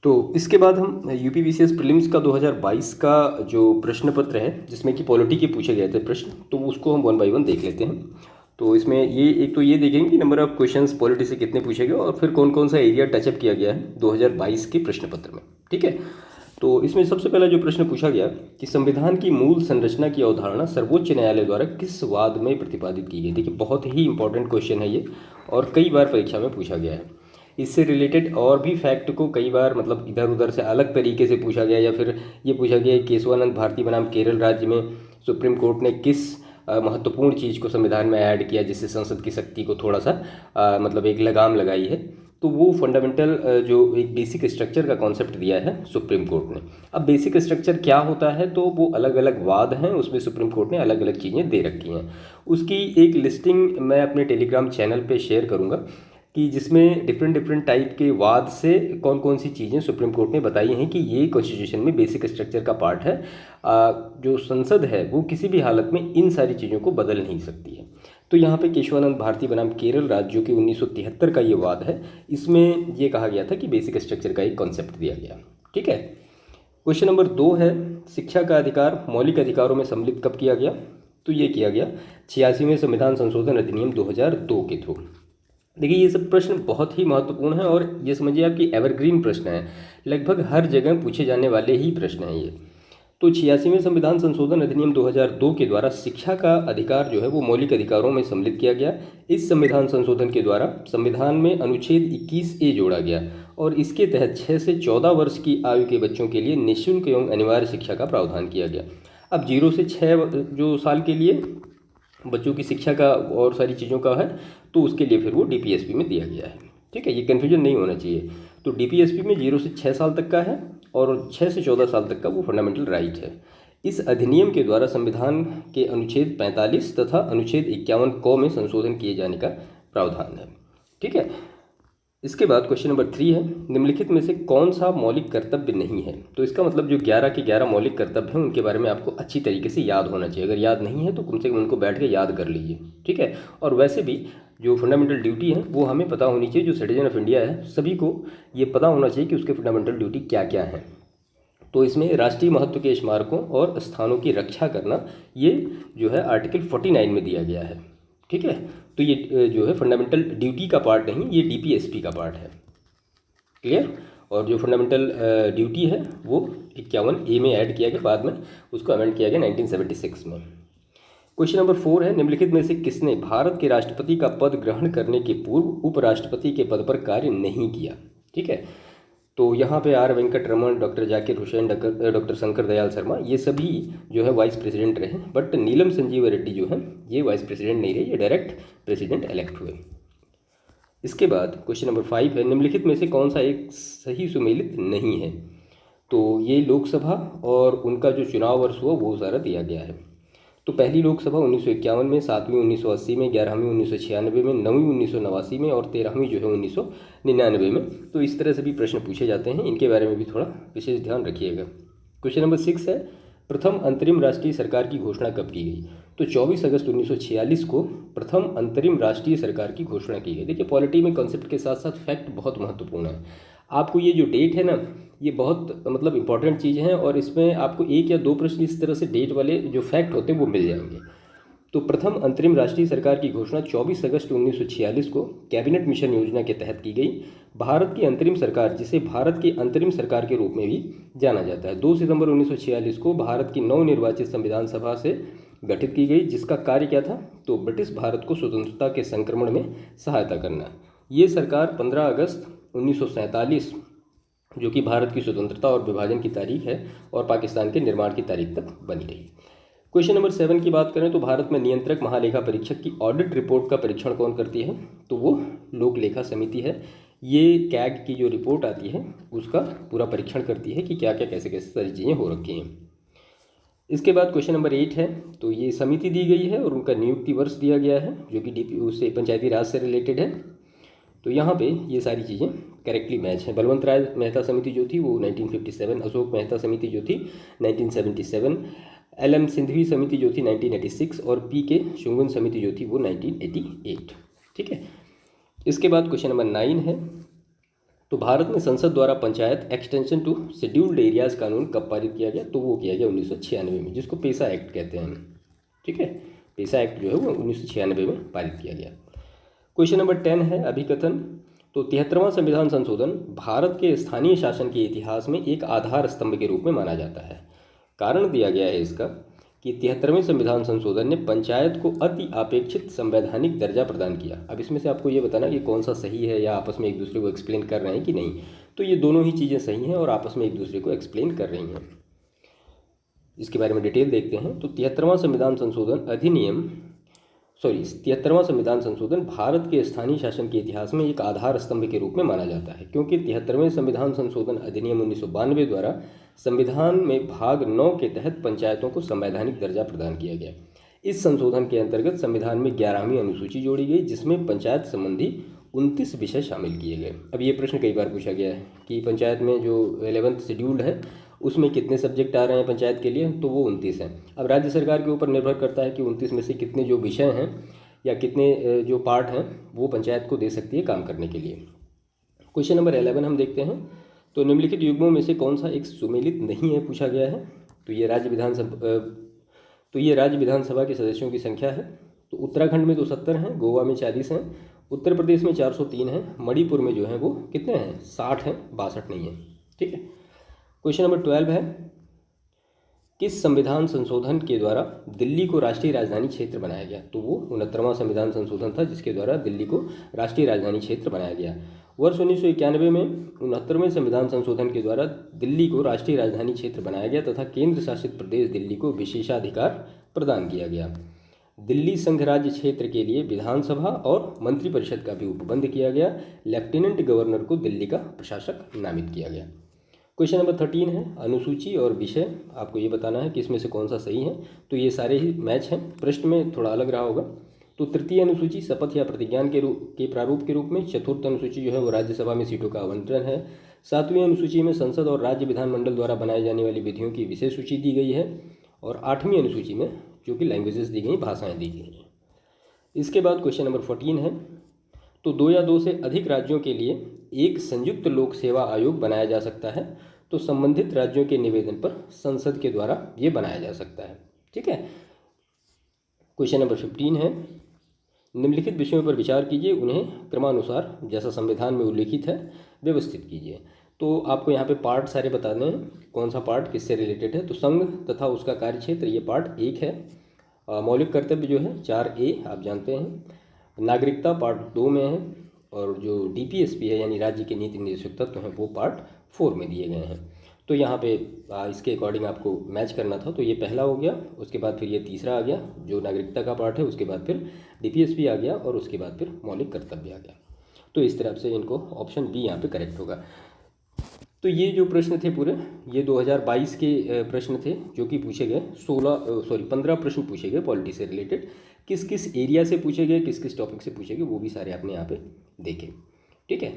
तो इसके बाद हम यूपीवीसीएस प्रीलिम्स का 2022 का जो प्रश्न पत्र है जिसमें कि पॉलिटी के पूछे गए थे प्रश्न, तो उसको हम वन बाय वन देख लेते हैं। तो इसमें ये एक तो ये देखेंगे कि नंबर ऑफ क्वेश्चंस पॉलिटी से कितने पूछे गए और फिर कौन कौन सा एरिया टचअप किया गया है 2022 के प्रश्न पत्र में। ठीक है, तो इसमें सबसे पहला जो प्रश्न पूछा गया कि संविधान की मूल संरचना की अवधारणा सर्वोच्च न्यायालय द्वारा किस वाद में प्रतिपादित की गई। देखिए बहुत ही इंपॉर्टेंट क्वेश्चन है ये और कई बार परीक्षा में पूछा गया है। इससे रिलेटेड और भी फैक्ट को कई बार मतलब इधर उधर से अलग तरीके से पूछा गया, या फिर ये पूछा गया कि केशवानंद भारती बनाम केरल राज्य में सुप्रीम कोर्ट ने किस महत्वपूर्ण चीज़ को संविधान में ऐड किया जिससे संसद की शक्ति को थोड़ा सा मतलब एक लगाम लगाई है। तो वो फंडामेंटल जो एक बेसिक स्ट्रक्चर का कॉन्सेप्ट दिया है सुप्रीम कोर्ट ने। अब बेसिक स्ट्रक्चर क्या होता है, तो वो अलग अलग वाद हैं, उसमें सुप्रीम कोर्ट ने अलग अलग चीज़ें दे रखी हैं। उसकी एक लिस्टिंग मैं अपने टेलीग्राम चैनल पे शेयर करूँगा कि जिसमें डिफरेंट डिफरेंट टाइप के वाद से कौन कौन सी चीज़ें सुप्रीम कोर्ट ने बताई हैं कि ये कॉन्स्टिट्यूशन में बेसिक स्ट्रक्चर का पार्ट है। जो संसद है वो किसी भी हालत में इन सारी चीज़ों को बदल नहीं सकती है। तो यहाँ पे केशवानंद भारती बनाम केरल राज्य जो कि 1973 का ये वाद है, इसमें ये कहा गया था कि बेसिक स्ट्रक्चर का एक कॉन्सेप्ट दिया गया। ठीक है, क्वेश्चन नंबर 2 है शिक्षा का अधिकार मौलिक अधिकारों में सम्मिलित कब किया गया। तो ये किया गया 86वें संविधान संशोधन अधिनियम 2002 के थ्रू। देखिए ये सब प्रश्न बहुत ही महत्वपूर्ण है और ये समझिए आपकी एवरग्रीन प्रश्न है, लगभग हर जगह पूछे जाने वाले ही प्रश्न हैं ये। तो 86वें संविधान संशोधन अधिनियम 2002 के द्वारा शिक्षा का अधिकार जो है वो मौलिक अधिकारों में सम्मिलित किया गया। इस संविधान संशोधन के द्वारा संविधान में अनुच्छेद 21A जोड़ा गया और इसके तहत 6 से 14 वर्ष की आयु के बच्चों के लिए निःशुल्क एवं अनिवार्य शिक्षा का प्रावधान किया गया। अब 0 से 6 जो साल के लिए बच्चों की शिक्षा का और सारी चीज़ों का है, तो उसके लिए फिर वो डीपीएसपी में दिया गया है। ठीक है, ये कन्फ्यूजन नहीं होना चाहिए। तो डीपीएसपी में 0 से 6 साल तक का है और 6 से 14 साल तक का वो फंडामेंटल राइट है। इस अधिनियम के द्वारा संविधान के अनुच्छेद 45 तथा अनुच्छेद 51 क में संशोधन किए जाने का प्रावधान है। ठीक है, इसके बाद क्वेश्चन नंबर 3 है निम्नलिखित में से कौन सा मौलिक कर्तव्य नहीं है। तो इसका मतलब जो 11 के 11 मौलिक कर्तव्य हैं उनके बारे में आपको अच्छी तरीके से याद होना चाहिए। अगर याद नहीं है तो कम से कम उनको बैठ के याद कर लीजिए। ठीक है, और वैसे भी जो फंडामेंटल ड्यूटी है वो हमें पता होनी चाहिए। जो सिटीजन ऑफ इंडिया है सभी को ये पता होना चाहिए कि उसके फंडामेंटल ड्यूटी क्या क्या है। तो इसमें राष्ट्रीय महत्व के स्मारकों और स्थानों की रक्षा करना ये जो है आर्टिकल 49 में दिया गया है। ठीक है, तो ये जो है फंडामेंटल ड्यूटी का पार्ट नहीं, ये डीपीएसपी का पार्ट है। क्लियर, और जो फंडामेंटल ड्यूटी है वो 51A में ऐड किया गया, बाद में उसको अमेंड किया गया 1976 में। क्वेश्चन नंबर 4 है निम्नलिखित में से किसने भारत के राष्ट्रपति का पद ग्रहण करने के पूर्व उपराष्ट्रपति के पद पर कार्य नहीं किया। ठीक है, तो यहाँ पे R Venkataraman, doctor Zakir Hussain, doctor Shankar Dayal Sharma, ये सभी जो है वाइस प्रेसिडेंट रहे, बट नीलम संजीव रेड्डी जो है ये वाइस प्रेसिडेंट नहीं रहे, ये डायरेक्ट प्रेसिडेंट इलेक्ट हुए। इसके बाद क्वेश्चन नंबर 5 है निम्नलिखित में से कौन सा एक सही सुमेलित नहीं है। तो ये लोकसभा और उनका जो चुनाव वर्ष हुआ वो सारा दिया गया है। तो पहली लोकसभा 1951 में, 7वीं 1980 में, 11वीं 1996 में, 9वीं 1989 में और 13वीं जो है 1999 में। तो इस तरह से भी प्रश्न पूछे जाते हैं, इनके बारे में भी थोड़ा विशेष ध्यान रखिएगा। क्वेश्चन नंबर 6 है प्रथम अंतरिम राष्ट्रीय सरकार की घोषणा कब की गई। तो 24 अगस्त 1946 को प्रथम अंतरिम राष्ट्रीय सरकार की घोषणा की गई। देखिए पॉलिटी में कॉन्सेप्ट के साथ साथ फैक्ट बहुत महत्वपूर्ण है। आपको ये जो डेट है ना, ये बहुत मतलब इंपॉर्टेंट चीज़ है और इसमें आपको 1 या 2 प्रश्न इस तरह से डेट वाले जो फैक्ट होते हैं वो मिल जाएंगे। तो प्रथम अंतरिम राष्ट्रीय सरकार की घोषणा 24 अगस्त 1946 को कैबिनेट मिशन योजना के तहत की गई। भारत की अंतरिम सरकार, जिसे भारत की अंतरिम सरकार के रूप में भी जाना जाता है, 2 सितंबर 1946 को भारत की नवनिर्वाचित संविधान सभा से गठित की गई, जिसका कार्य क्या था, तो ब्रिटिश भारत को स्वतंत्रता के संक्रमण में सहायता करना। ये सरकार 15 अगस्त 1947 जो कि भारत की स्वतंत्रता और विभाजन की तारीख है और पाकिस्तान के निर्माण की तारीख तक बनी रही। क्वेश्चन नंबर 7 की बात करें तो भारत में नियंत्रक महालेखा परीक्षक की ऑडिट रिपोर्ट का परीक्षण कौन करती है। तो वो लोक लेखा समिति है। ये कैग की जो रिपोर्ट आती है उसका पूरा परीक्षण करती है कि क्या क्या कैसे कैसे सारी चीज़ें हो रखी हैं। इसके बाद क्वेश्चन नंबर 8 है, तो ये समिति दी गई है और उनका नियुक्ति वर्ष दिया गया है जो कि डीपी उससे पंचायती राज से रिलेटेड है। तो यहाँ पे ये सारी चीज़ें करेक्टली मैच हैं। बलवंत राय मेहता समिति जो थी वो 1957, अशोक मेहता समिति जो थी 1977, LM सिंघवी समिति जो थी 1986 और PK शुंगन समिति जो थी वो 1988। ठीक है, इसके बाद क्वेश्चन नंबर 9 है तो भारत में संसद द्वारा panchayat extension to scheduled areas कानून कब पारित किया गया? तो वो किया गया 1996 में, जिसको पेसा एक्ट कहते हैं। ठीक है, पेसा एक्ट जो है वो 1996 में पारित किया गया। क्वेश्चन नंबर 10 है अभिकथन। तो 73वां संविधान संशोधन भारत के स्थानीय शासन के इतिहास में एक आधार स्तंभ के रूप में माना जाता है। कारण दिया गया है इसका कि 73वें संविधान संशोधन ने पंचायत को अति अपेक्षित संवैधानिक दर्जा प्रदान किया। अब इसमें से आपको ये बताना कि कौन सा सही है या आपस में एक दूसरे को एक्सप्लेन कर रहे हैं कि नहीं। तो ये दोनों ही चीज़ें सही हैं और आपस में एक दूसरे को एक्सप्लेन कर रही हैं। इसके बारे में डिटेल देखते हैं। तो 73वां संविधान संशोधन 73वां संविधान संशोधन भारत के स्थानीय शासन के इतिहास में एक आधार स्तंभ के रूप में माना जाता है, क्योंकि 73वें संविधान संशोधन अधिनियम 1992 द्वारा संविधान में भाग 9 के तहत पंचायतों को संवैधानिक दर्जा प्रदान किया गया। इस संशोधन के अंतर्गत संविधान में 11वीं अनुसूची जोड़ी गई, जिसमें पंचायत संबंधी 29 विषय शामिल किए गए। अब ये प्रश्न कई बार पूछा गया है कि पंचायत में जो 11th शेड्यूल्ड है उसमें कितने सब्जेक्ट आ रहे हैं पंचायत के लिए, तो वो 29 हैं। अब राज्य सरकार के ऊपर निर्भर करता है कि 29 में से कितने जो विषय हैं या कितने जो पार्ट हैं वो पंचायत को दे सकती है काम करने के लिए। क्वेश्चन नंबर 11 हम देखते हैं। तो निम्नलिखित युग्मों में से कौन सा एक सुमेलित नहीं है, पूछा गया है। तो ये राज्य विधानसभा के सदस्यों की संख्या है। तो उत्तराखंड में तो 70 हैं, गोवा में 40 हैं, उत्तर प्रदेश में 403 हैं, मणिपुर में जो है वो कितने हैं, 60 हैं, 62 नहीं है। ठीक है। क्वेश्चन नंबर 12 है किस संविधान संशोधन के द्वारा दिल्ली को राष्ट्रीय राजधानी क्षेत्र बनाया गया? तो वो 69वां संविधान संशोधन था, जिसके द्वारा दिल्ली को राष्ट्रीय राजधानी क्षेत्र बनाया गया। वर्ष 1991 में 69वें संविधान संशोधन के द्वारा दिल्ली को राष्ट्रीय राजधानी क्षेत्र बनाया गया तथा केंद्र शासित प्रदेश दिल्ली को विशेषाधिकार प्रदान किया गया। दिल्ली संघ राज्य क्षेत्र के लिए विधानसभा और मंत्रिपरिषद का भी उपबंध किया गया। लेफ्टिनेंट गवर्नर को दिल्ली का प्रशासक नामित किया गया। क्वेश्चन नंबर 13 है अनुसूची और विषय। आपको ये बताना है कि इसमें से कौन सा सही है। तो ये सारे ही मैच हैं, प्रश्न में थोड़ा अलग रहा होगा। तो तृतीय अनुसूची शपथ या प्रतिज्ञान के प्रारूप के रूप में। चतुर्थ अनुसूची जो है वो राज्यसभा में सीटों का आवंटन है। 7वीं अनुसूची में संसद और राज्य विधानमंडल द्वारा बनाए जाने वाली विधियों की विशेष सूची दी गई है। और 8वीं अनुसूची में जो कि लैंग्वेजेस दी गई, भाषाएं दी गई हैं। इसके बाद क्वेश्चन नंबर 14 है तो 2 या 2 से अधिक राज्यों के लिए एक संयुक्त लोक सेवा आयोग बनाया जा सकता है। तो संबंधित राज्यों के निवेदन पर संसद के द्वारा ये बनाया जा सकता है। ठीक है। क्वेश्चन नंबर 15 है निम्नलिखित विषयों पर विचार कीजिए, उन्हें क्रमानुसार जैसा संविधान में उल्लिखित है व्यवस्थित कीजिए। तो आपको यहाँ पे पार्ट सारे बताने हैं, कौन सा पार्ट किससे रिलेटेड है। तो संघ तथा उसका कार्यक्षेत्र, ये पार्ट 1 है। मौलिक कर्तव्य जो है 4A आप जानते हैं। नागरिकता पार्ट 2 में है। और जो DPSP है यानी राज्य के नीति निर्देशक तत्व हैं वो पार्ट 4 में दिए गए हैं। तो यहाँ पे इसके अकॉर्डिंग आपको मैच करना था। तो ये पहला हो गया, उसके बाद फिर ये तीसरा आ गया जो नागरिकता का पार्ट है, उसके बाद फिर DPSP आ गया और उसके बाद फिर मौलिक कर्तव्य आ गया। तो इस तरह से इनको ऑप्शन बी यहाँ पे करेक्ट होगा। तो ये जो प्रश्न थे पूरे, ये 2022 के प्रश्न थे जो कि पूछे गए। 15 प्रश्न पूछे गए पॉलिटी से रिलेटेड। किस किस एरिया से पूछे गए, किस किस टॉपिक से पूछे गए, वो भी सारे आपने यहाँ पे देखे। ठीक है।